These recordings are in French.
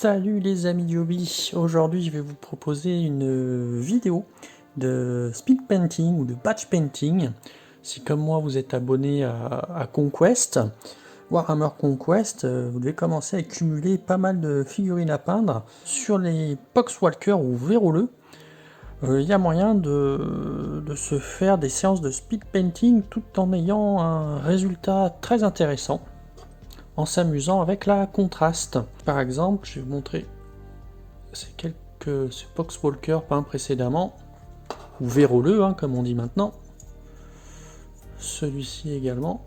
Salut les amis du hobby, aujourd'hui je vais vous proposer une vidéo de speed painting ou de batch painting. Si comme moi vous êtes abonné à Conquest, Warhammer Conquest, vous devez commencer à accumuler pas mal de figurines à peindre. Sur les Poxwalker ou Véroleux, il y a moyen de se faire des séances de speed painting tout en ayant un résultat très intéressant, en s'amusant avec la contraste. Par exemple, je vais vous montrer ce Poxwalker peint précédemment, ou véroleux comme on dit maintenant. Celui-ci également.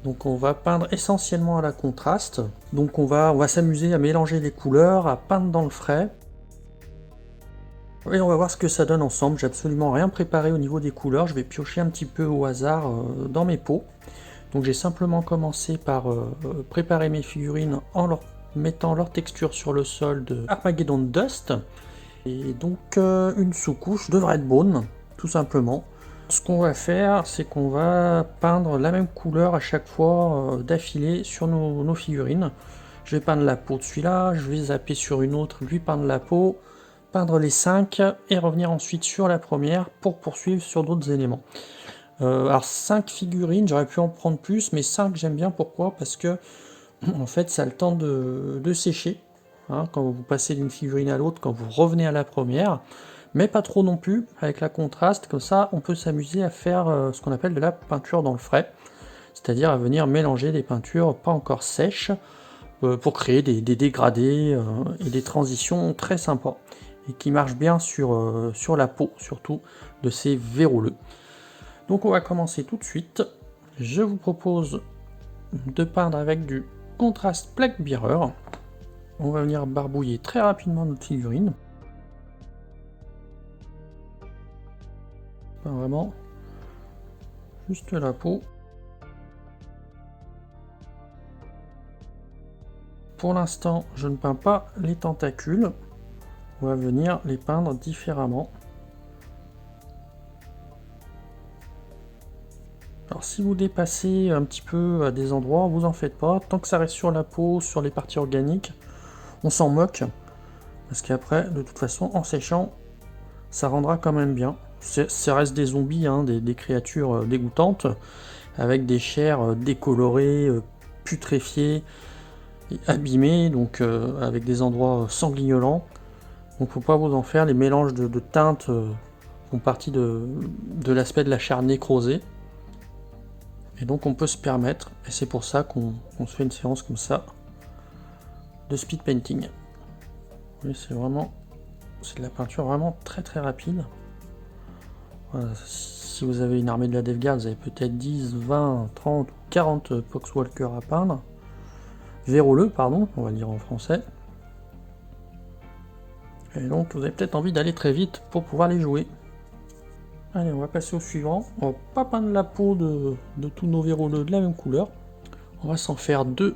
Donc on va peindre essentiellement à la contraste. Donc on va s'amuser à mélanger les couleurs, à peindre dans le frais. Et on va voir ce que ça donne ensemble. J'ai absolument rien préparé au niveau des couleurs. Je vais piocher un petit peu au hasard dans mes pots. Donc j'ai simplement commencé par préparer mes figurines en mettant leur texture sur le sol de Armageddon Dust. Et donc une sous-couche de Redbone, tout simplement. Ce qu'on va faire, c'est qu'on va peindre la même couleur à chaque fois d'affilée sur nos figurines. Je vais peindre la peau de celui-là, je vais zapper sur une autre, lui peindre la peau, peindre les 5 et revenir ensuite sur la première pour poursuivre sur d'autres éléments. Alors 5 figurines, j'aurais pu en prendre plus, mais 5 j'aime bien. Pourquoi? Parce que en fait ça a le temps de sécher. Quand vous passez d'une figurine à l'autre, quand vous revenez à la première, mais pas trop non plus, avec la contraste, comme ça on peut s'amuser à faire ce qu'on appelle de la peinture dans le frais, c'est-à-dire à venir mélanger des peintures pas encore sèches, pour créer des dégradés et des transitions très sympas, et qui marchent bien sur la peau, surtout de ces véroleux. Donc on va commencer tout de suite. Je vous propose de peindre avec du contraste Plague Bearer. On va venir barbouiller très rapidement notre figurine. Pas vraiment. Juste la peau. Pour l'instant, je ne peins pas les tentacules. On va venir les peindre différemment. Alors si vous dépassez un petit peu à des endroits, vous en faites pas. Tant que ça reste sur la peau, sur les parties organiques, on s'en moque. Parce qu'après, de toute façon, en séchant, ça rendra quand même bien. Ça reste des zombies, des créatures dégoûtantes, avec des chairs décolorées, putréfiées, et abîmées, donc avec des endroits sanguignolants. Donc faut pas vous en faire, les mélanges de teintes font partie de l'aspect de la chair nécrosée. Et donc on peut se permettre, et c'est pour ça qu'on se fait une séance comme ça, de speed painting. Oui, c'est de la peinture vraiment très très rapide. Voilà, si vous avez une armée de la DevGuard, vous avez peut-être 10, 20, 30, 40 Poxwalker à peindre. Véroleux, pardon, on va le dire en français. Et donc vous avez peut-être envie d'aller très vite pour pouvoir les jouer. Allez, on va passer au suivant. On va pas peindre la peau de tous nos véroleux de la même couleur. On va s'en faire 2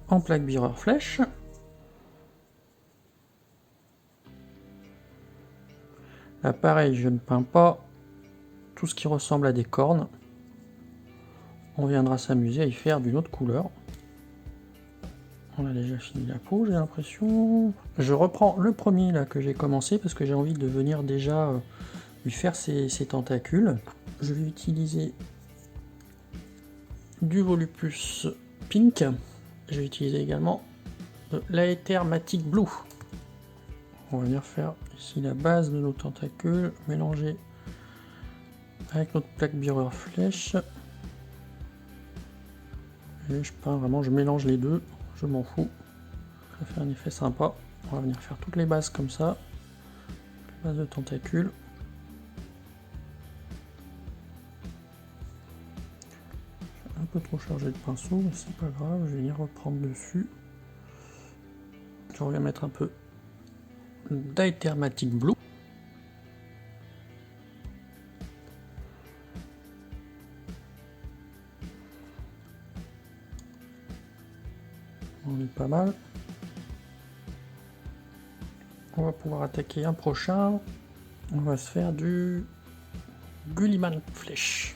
en Plague Bearer flèche. Là pareil, je ne peins pas tout ce qui ressemble à des cornes. On viendra s'amuser à y faire d'une autre couleur. On a déjà fini la peau, j'ai l'impression. Je reprends le premier là que j'ai commencé parce que j'ai envie de venir déjà lui faire ses tentacules. Je vais utiliser du Volupus Pink. Je vais utiliser également de l'Aether Matic Blue. On va venir faire ici la base de nos tentacules, mélanger avec notre Plague Bearer flèche. Et je peins vraiment, je mélange les deux, je m'en fous. Ça fait un effet sympa. On va venir faire toutes les bases comme ça. Base de tentacules. Un peu trop chargé de pinceau, mais c'est pas grave, je vais venir reprendre dessus. Je reviens mettre un peu d'Aether Matic Blue. On est pas mal. On va pouvoir attaquer un prochain. On va se faire du Gulliman Flèche.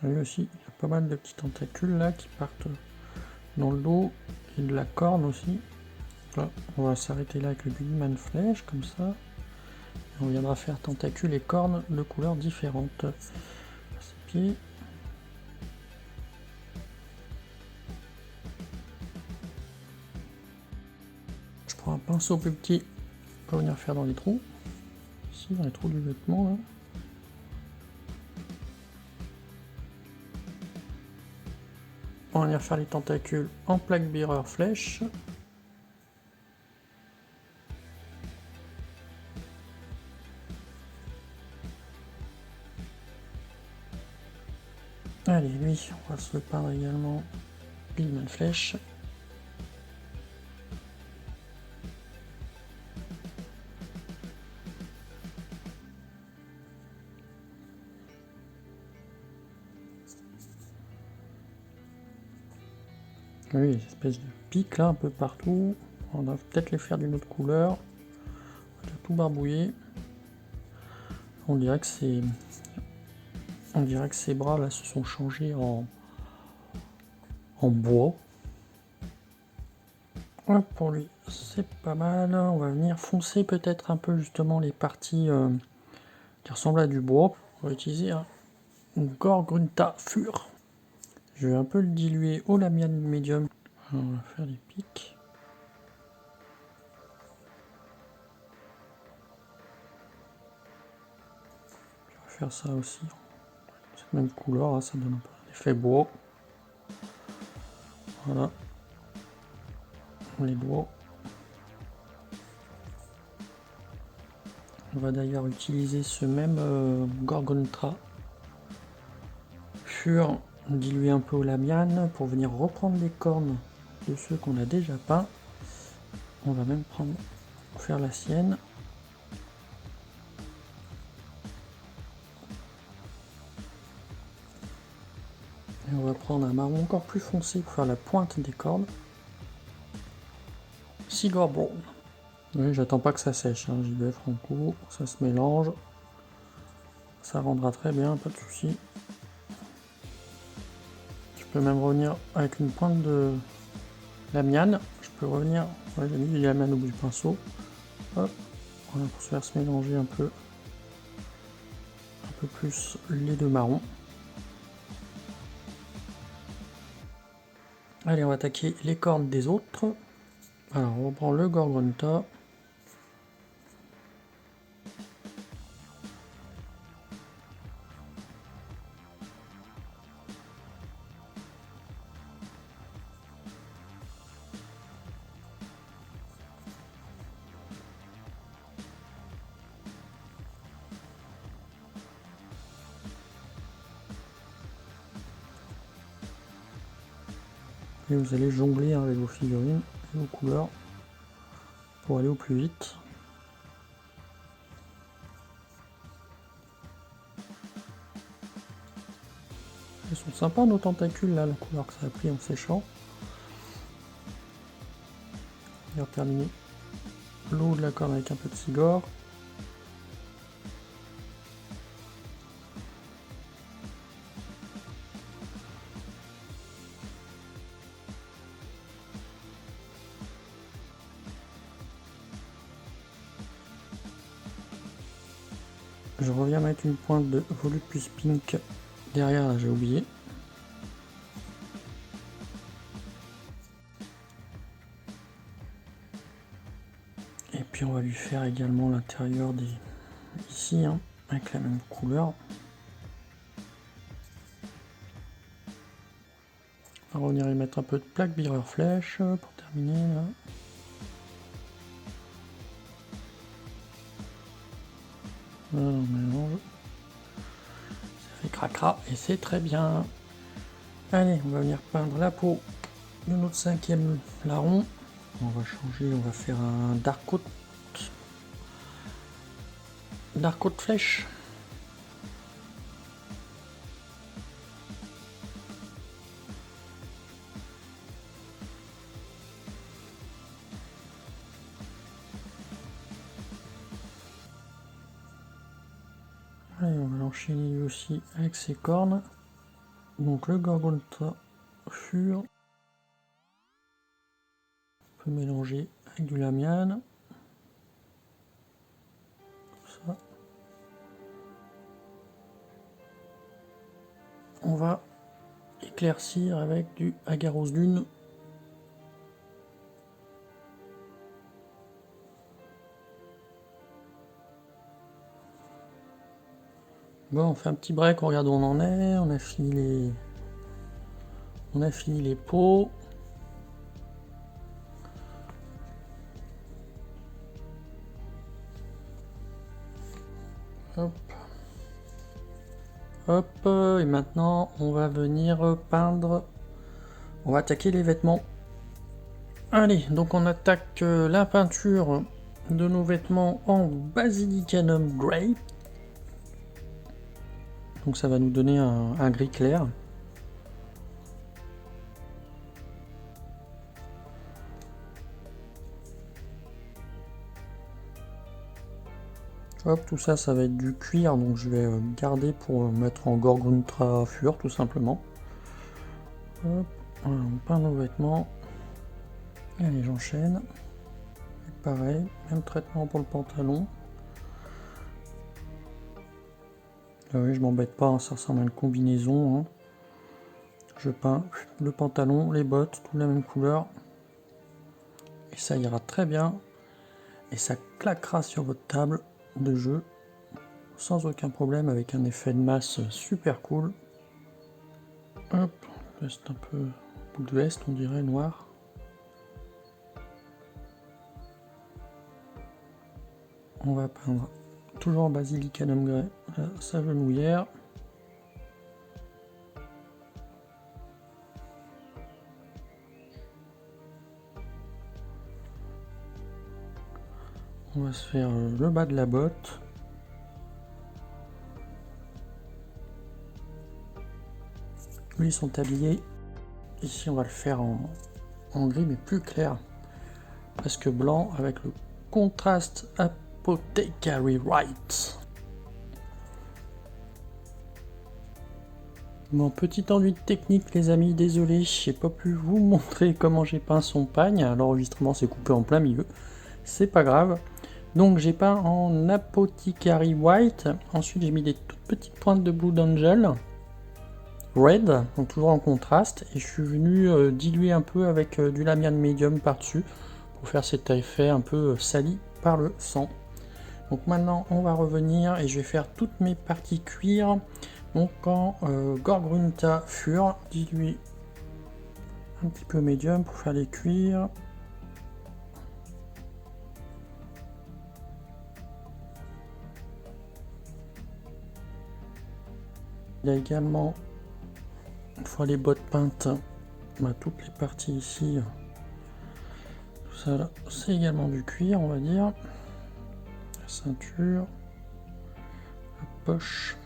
Lui aussi, il y a pas mal de petits tentacules là qui partent dans le dos et de la corne aussi. Là, on va s'arrêter là avec le Gulliman Flèche comme ça. Et on viendra faire tentacules et cornes de couleurs différentes. Ses pieds. Je prends un pinceau plus petit pour venir faire dans les trous. Ici, dans les trous du vêtement là. On va venir faire les tentacules en plaque bireur flèche. Allez, lui, on va se le peindre également. Gulliman Flèche. Oui, des espèces de pics là un peu partout. On va peut-être les faire d'une autre couleur. On va tout barbouiller. On dirait que ces bras là se sont changés en bois. Hop, pour lui, c'est pas mal. On va venir foncer peut-être un peu justement les parties qui ressemblent à du bois. On va utiliser un Gore-Grunta Fur. Je vais un peu le diluer au lamiane médium. On va faire des pics. Je vais faire ça aussi. Cette même couleur, hein, ça donne un peu un effet bois. Voilà. Les doigts. On va d'ailleurs utiliser ce même Gore-Grunta Fur dilué un peu au lamiane pour venir reprendre les cornes de ceux qu'on a déjà peints. On va même faire la sienne. Et on va prendre un marron encore plus foncé pour faire la pointe des cornes. Cigar Brown. Oui, j'attends pas que ça sèche, hein. J'y vais franco, ça se mélange. Ça rendra très bien, pas de souci. Je peux même revenir avec une pointe de lamiane. Je peux revenir, ouais, j'ai mis du lamiane au bout du pinceau. Hop, voilà, pour se faire se mélanger un peu plus les deux marrons. Allez, on va attaquer les cornes des autres. Alors, on reprend le Gore-Grunta. Et vous allez jongler avec vos figurines et vos couleurs pour aller au plus vite. Ils sont sympas nos tentacules là, la couleur que ça a pris en séchant. On va terminer l'eau de la corne avec un peu de cigare. Je reviens mettre une pointe de Volupus Pink derrière, là j'ai oublié. Et puis on va lui faire également l'intérieur des ici, hein, avec la même couleur. On va revenir y mettre un peu de plaque bireur flèche pour terminer là. Voilà, on mélange. Ça fait cracra et c'est très bien. Allez, on va venir peindre la peau de notre cinquième larron. On va changer, on va faire un dark coat flèche. Allez, on va l'enchaîner lui aussi avec ses cornes. Donc le Gorgonzola Fur. On peut mélanger avec du lamiane. Ça. On va éclaircir avec du agarose lune. Bon, on fait un petit break, on regarde où on en est. On a fini les pots. Hop. Hop. Et maintenant, on va venir peindre. On va attaquer les vêtements. Allez, donc on attaque la peinture de nos vêtements en Basilicanum Grey. Donc ça va nous donner un gris clair. Hop, tout ça, ça va être du cuir, donc je vais garder pour mettre en Gorgonzola Fur, tout simplement. Hop, voilà, on peint nos vêtements. Allez, j'enchaîne. Pareil, même traitement pour le pantalon. Là, oui, je m'embête pas, hein, ça ressemble à une combinaison. Hein. Je peins le pantalon, les bottes, toute la même couleur. Et ça ira très bien. Et ça claquera sur votre table de jeu sans aucun problème avec un effet de masse super cool. Hop, c'est un peu boule de veste, on dirait noir. On va peindre toujours en Basilicanum Grey sa genouillère. On va se faire le bas de la botte. Lui, ils sont habillés. Ici, on va le faire en gris, mais plus clair. Presque blanc avec le contraste Apothecary Rite. Bon, petit enduit technique, les amis. Désolé, j'ai pas pu vous montrer comment j'ai peint son pagne. L'enregistrement s'est coupé en plein milieu. C'est pas grave. Donc j'ai peint en Apothecary White. Ensuite j'ai mis des toutes petites pointes de Blue Angel Red, donc toujours en contraste. Et je suis venu diluer un peu avec du lamiane médium par-dessus pour faire cet effet un peu sali par le sang. Donc maintenant on va revenir et je vais faire toutes mes parties cuir. Donc en Gorgonzola Fur, dilué un petit peu médium pour faire les cuirs. Il y a également, une fois les bottes peintes, toutes les parties ici, tout ça là, c'est également du cuir, on va dire. La ceinture, la poche.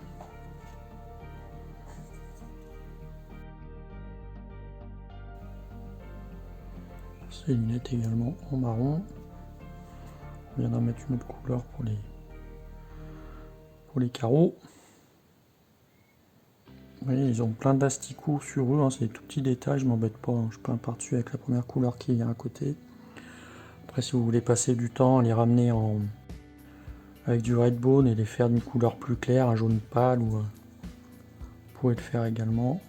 Ces lunettes également en marron. On viendra mettre une autre couleur pour les carreaux. Vous voyez, ils ont plein d'asticots sur eux, hein, c'est des tout petits détails, je m'embête pas, hein, je peins par-dessus avec la première couleur qui est à côté. Après, si vous voulez passer du temps, les ramener avec du red bone et les faire d'une couleur plus claire, un jaune pâle, ou vous pouvez le faire également.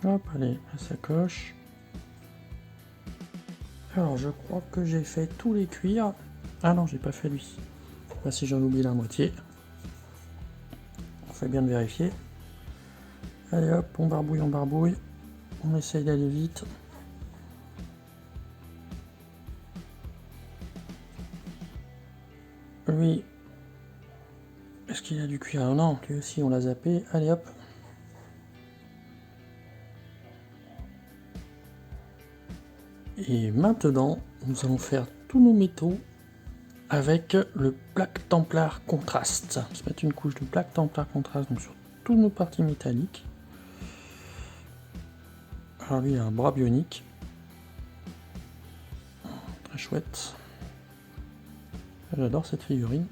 Hop, allez, la sacoche. Alors, je crois que j'ai fait tous les cuirs. Ah non, j'ai pas fait lui. Là, si j'en oublie la moitié. On fait bien de vérifier. Allez hop, on barbouille. On essaye d'aller vite. Lui, est-ce qu'il a du cuir? Ah non, lui aussi on l'a zappé. Allez hop. Et maintenant, nous allons faire tous nos métaux avec le Black Templar Contrast. On va se mettre une couche de Black Templar Contrast donc sur toutes nos parties métalliques. Alors lui il a un bras bionique. Très chouette. J'adore cette figurine.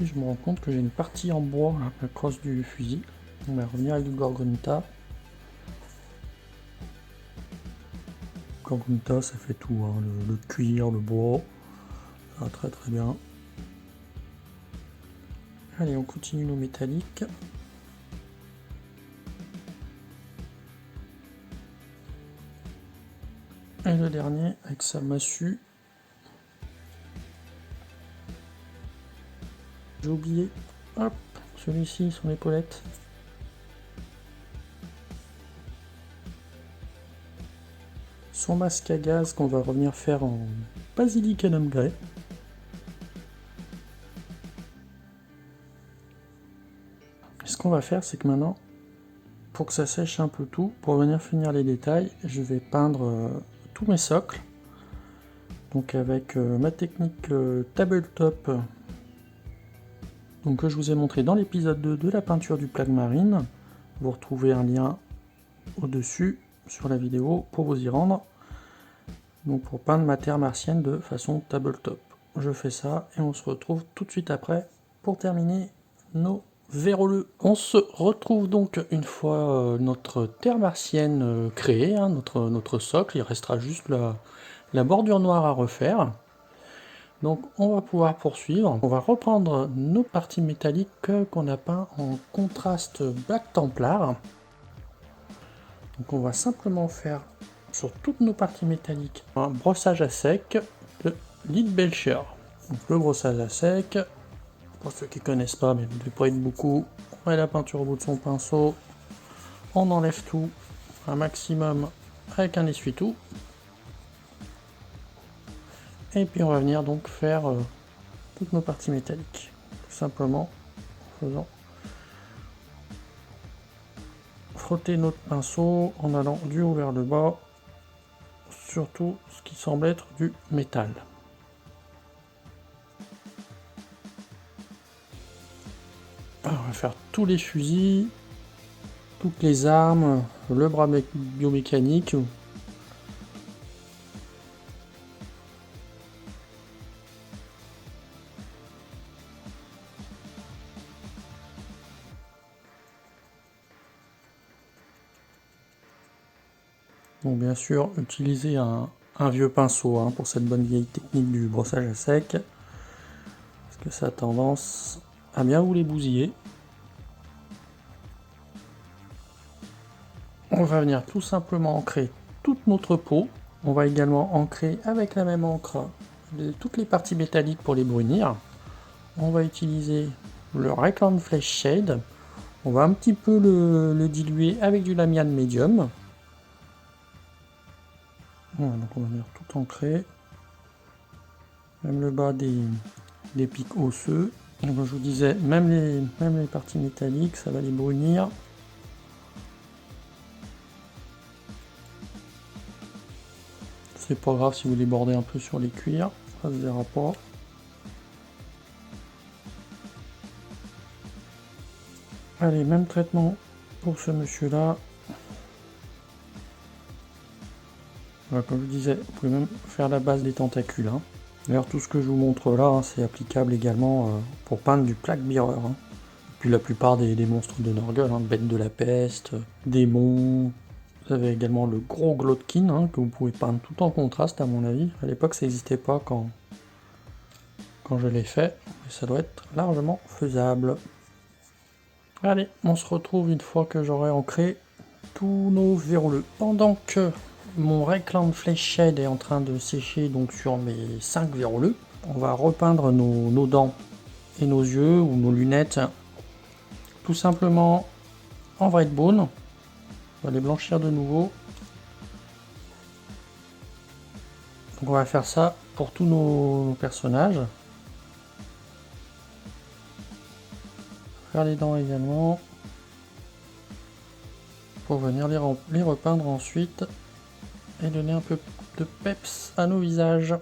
Et je me rends compte que j'ai une partie en bois à la crosse du fusil. On va revenir avec du Gorgonita. Gorgonita ça fait tout, hein. Le cuir, le bois. Ça va très très bien. Allez, on continue nos métalliques. Et le dernier avec sa massue. J'ai oublié, hop, celui-ci, son épaulette. Son masque à gaz qu'on va revenir faire en basilic and grey. Ce qu'on va faire, c'est que maintenant, pour que ça sèche un peu tout, pour venir finir les détails, je vais peindre tous mes socles. Donc avec ma technique tabletop, donc que je vous ai montré dans l'épisode 2 de la peinture du plague marine. Vous retrouvez un lien au-dessus sur la vidéo pour vous y rendre. Donc pour peindre ma terre martienne de façon tabletop. Je fais ça et on se retrouve tout de suite après pour terminer nos véroleux. On se retrouve donc une fois notre terre martienne créée, hein, notre socle. Il restera juste la bordure noire à refaire. Donc on va pouvoir poursuivre. On va reprendre nos parties métalliques qu'on a peint en contraste Black Templar. Donc on va simplement faire sur toutes nos parties métalliques un brossage à sec de Leadbelcher. Donc le brossage à sec, pour ceux qui ne connaissent pas, mais vous ne devez pas être beaucoup, on met la peinture au bout de son pinceau, on enlève tout un maximum avec un essuie-tout. Et puis on va venir donc faire toutes nos parties métalliques. Tout simplement en faisant frotter notre pinceau en allant du haut vers le bas, surtout ce qui semble être du métal. Alors, on va faire tous les fusils, toutes les armes, le bras biomécanique. Donc bien sûr, utilisez un vieux pinceau hein, pour cette bonne vieille technique du brossage à sec, parce que ça a tendance à bien vous les bousiller. On va venir tout simplement ancrer toute notre peau. On va également ancrer avec la même encre toutes les parties métalliques pour les brunir. On va utiliser le Rayclan Flesh Shade. On va un petit peu le diluer avec du lamiane médium. Voilà, donc on va venir tout ancrer. Même le bas des pics osseux. Donc, comme je vous disais, même les parties métalliques, ça va les brunir. C'est pas grave si vous les bordez un peu sur les cuirs, ça se verra pas. Allez, même traitement pour ce monsieur-là. Voilà, comme je vous disais, vous pouvez même faire la base des tentacules. Hein. D'ailleurs, tout ce que je vous montre là, hein, c'est applicable également pour peindre du plague bearer. Hein. Puis la plupart des monstres de Nurgle, hein, bêtes de la peste, démons. Vous avez également le gros Glotkin hein, que vous pouvez peindre tout en contraste à mon avis. À l'époque, ça n'existait pas quand je l'ai fait, mais ça doit être largement faisable. Allez, on se retrouve une fois que j'aurai ancré tous nos véroleux. Pendant que mon Rayclan Flesh Shade est en train de sécher donc sur mes 5 véroleux, on va repeindre nos dents et nos yeux ou nos lunettes tout simplement en White Bone. On va les blanchir de nouveau. Donc on va faire ça pour tous nos personnages. Faire les dents également. Pour venir les repeindre ensuite et donner un peu de peps à nos visages.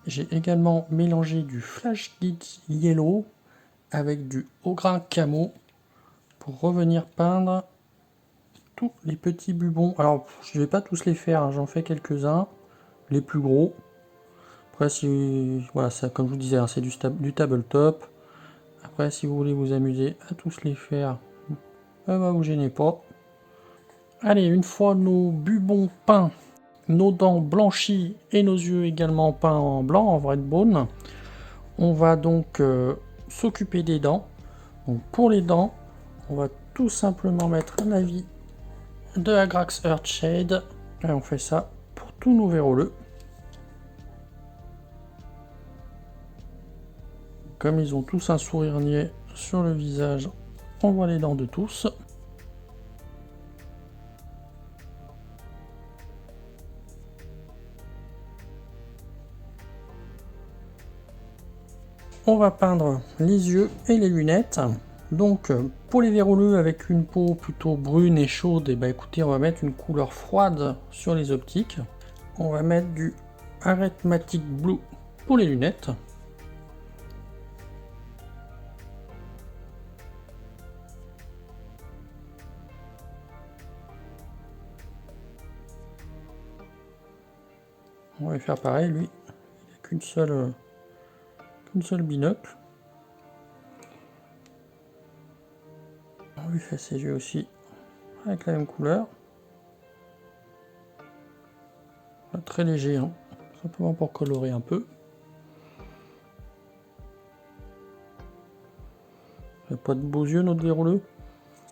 J'ai également mélangé du Flash Glitz Yellow avec du haut grain camo pour revenir peindre tous les petits bubons. Alors je vais pas tous les faire, hein, j'en fais quelques-uns, les plus gros. Après si voilà, ça comme je vous disais, hein, c'est du tabletop. Après si vous voulez vous amuser à tous les faire, vous gênez pas. Allez, une fois nos bubons peints, nos dents blanchies et nos yeux également peints en blanc, en vrai de bone, on va donc s'occuper des dents. Donc pour les dents, on va tout simplement mettre un avis de Agrax Earthshade. Et on fait ça pour tous nos véroleux. Comme ils ont tous un sourire niais sur le visage, on voit les dents de tous. On va peindre les yeux et les lunettes. Donc pour les véroleux avec une peau plutôt brune et chaude, et bah écoutez, on va mettre une couleur froide sur les optiques. On va mettre du Arithmetic Blue pour les lunettes. On va faire pareil, lui, il n'a qu'une seule binocle. On lui fait ses yeux aussi avec la même couleur. Très léger, hein, simplement pour colorer un peu. Il n'y a pas de beaux yeux, notre véroleux.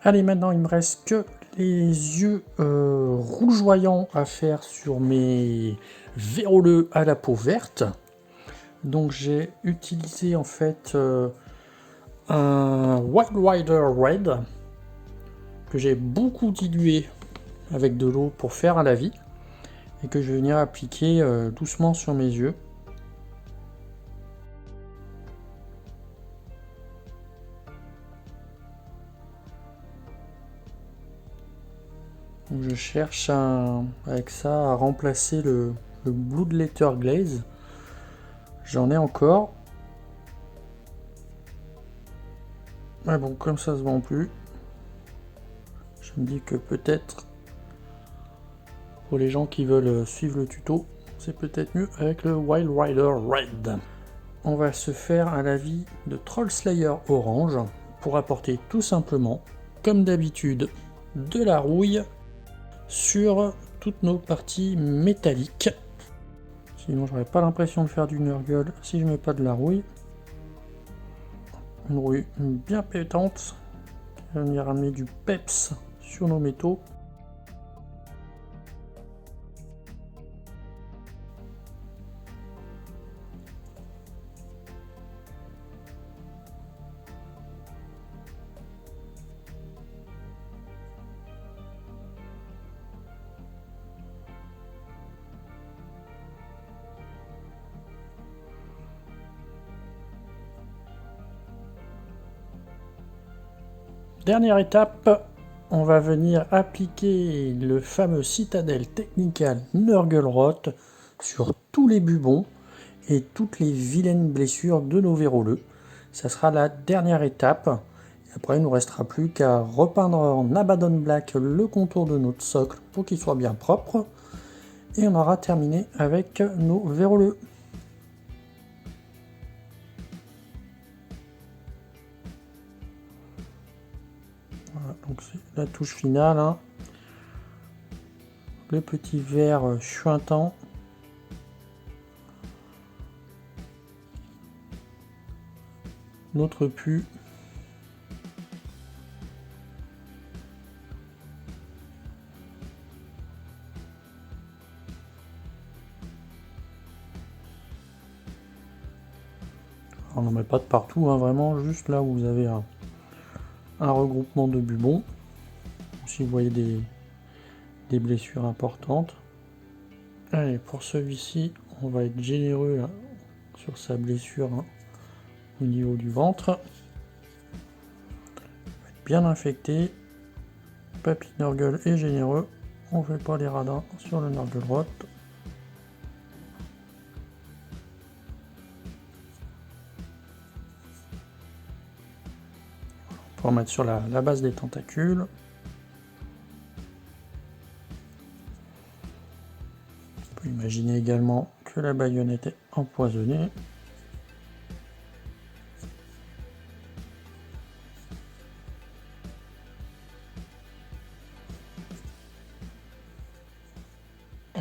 Allez, maintenant il me reste que les yeux rougeoyants à faire sur mes véroleux à la peau verte. Donc j'ai utilisé en fait un Wild Rider Red que j'ai beaucoup dilué avec de l'eau pour faire à la vie et que je vais venir appliquer doucement sur mes yeux. Donc je cherche avec ça à remplacer le Blood Letter Glaze. J'en ai encore. Mais bon, comme ça se vend plus, je me dis que peut-être pour les gens qui veulent suivre le tuto, c'est peut-être mieux avec le Wild Rider Red. On va se faire un lavis de Troll Slayer orange pour apporter tout simplement, comme d'habitude, de la rouille sur toutes nos parties métalliques. Sinon j'aurais pas l'impression de faire du Nurgle si je mets pas de la rouille. Une rouille bien pétante qui va venir ramener du peps sur nos métaux. Dernière étape, on va venir appliquer le fameux Citadel Technical Nurgle-Rot sur tous les bubons et toutes les vilaines blessures de nos véroleux. Ça sera la dernière étape. Et après, il ne nous restera plus qu'à repeindre en Abaddon Black le contour de notre socle pour qu'il soit bien propre. Et on aura terminé avec nos véroleux. Voilà, donc c'est la touche finale, hein. Le petit vert chuintant. Notre pu. On n'en met pas de partout, hein, vraiment juste là où vous avez un regroupement de bubons. Si vous voyez des blessures importantes. Allez, pour celui-ci, on va être généreux là, sur sa blessure, hein, au niveau du ventre. Bien infecté. Papy Nurgle est généreux. On fait pas les radins sur le Nurgle-Rot. On va remettre sur la base des tentacules. On peut imaginer également que la baïonnette est empoisonnée.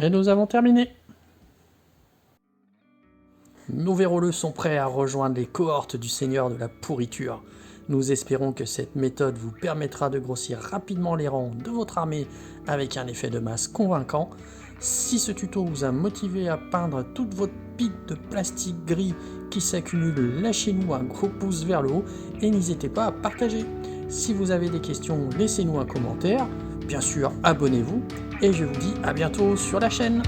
Et nous avons terminé. Nos véroleux sont prêts à rejoindre les cohortes du Seigneur de la Pourriture. Nous espérons que cette méthode vous permettra de grossir rapidement les rangs de votre armée avec un effet de masse convaincant. Si ce tuto vous a motivé à peindre toute votre pile de plastique gris qui s'accumule, lâchez-nous un gros pouce vers le haut et n'hésitez pas à partager. Si vous avez des questions, laissez-nous un commentaire. Bien sûr, abonnez-vous et je vous dis à bientôt sur la chaîne.